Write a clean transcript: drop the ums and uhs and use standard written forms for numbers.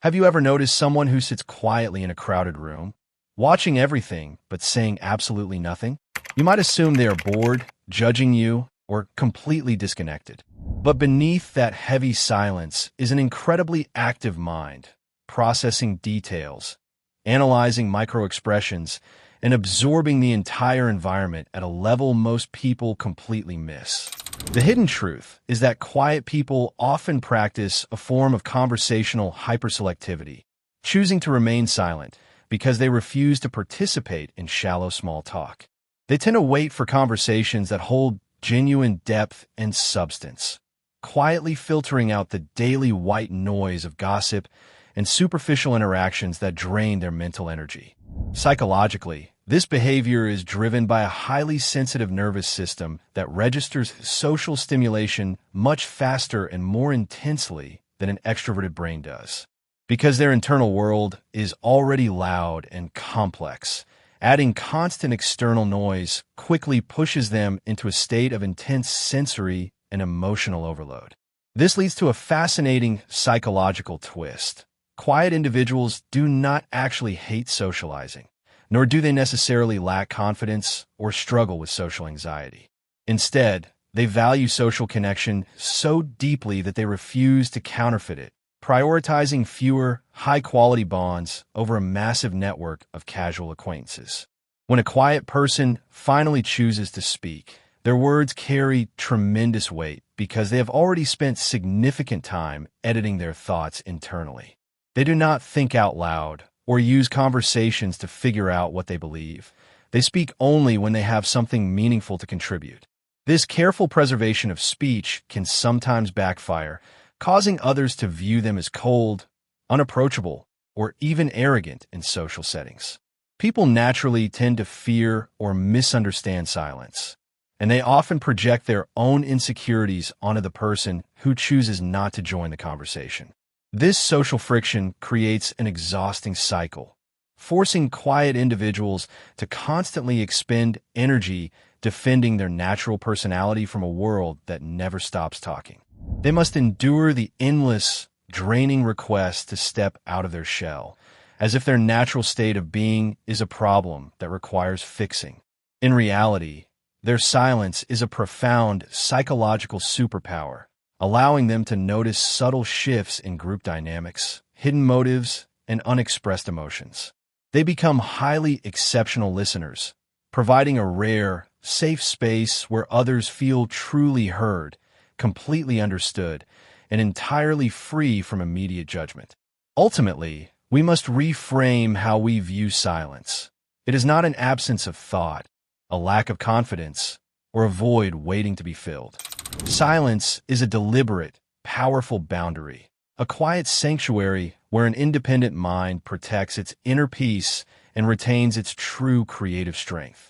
Have you ever noticed someone who sits quietly in a crowded room, watching everything but saying absolutely nothing? You might assume they are bored, judging you, or completely disconnected. But beneath that heavy silence is an incredibly active mind, processing details, analyzing microexpressions, and absorbing the entire environment at a level most people completely miss. The hidden truth is that quiet people often practice a form of conversational hyper-selectivity, choosing to remain silent because they refuse to participate in shallow small talk. They tend to wait for conversations that hold genuine depth and substance, quietly filtering out the daily white noise of gossip and superficial interactions that drain their mental energy. Psychologically, this behavior is driven by a highly sensitive nervous system that registers social stimulation much faster and more intensely than an extroverted brain does. Because their internal world is already loud and complex, adding constant external noise quickly pushes them into a state of intense sensory and emotional overload. This leads to a fascinating psychological twist. Quiet individuals do not actually hate socializing, nor do they necessarily lack confidence or struggle with social anxiety. Instead, they value social connection so deeply that they refuse to counterfeit it, prioritizing fewer, high-quality bonds over a massive network of casual acquaintances. When a quiet person finally chooses to speak, their words carry tremendous weight because they have already spent significant time editing their thoughts internally. They do not think out loud or use conversations to figure out what they believe. They speak only when they have something meaningful to contribute. This careful preservation of speech can sometimes backfire, causing others to view them as cold, unapproachable, or even arrogant in social settings. People naturally tend to fear or misunderstand silence, and they often project their own insecurities onto the person who chooses not to join the conversation. This social friction creates an exhausting cycle, forcing quiet individuals to constantly expend energy defending their natural personality from a world that never stops talking. They must endure the endless, draining request to step out of their shell, as if their natural state of being is a problem that requires fixing. In reality, their silence is a profound psychological superpower, allowing them to notice subtle shifts in group dynamics, hidden motives, and unexpressed emotions. They become highly exceptional listeners, providing a rare, safe space where others feel truly heard, completely understood, and entirely free from immediate judgment. Ultimately, we must reframe how we view silence. It is not an absence of thought, a lack of confidence, or a void waiting to be filled. Silence is a deliberate, powerful boundary, a quiet sanctuary where an independent mind protects its inner peace and retains its true creative strength.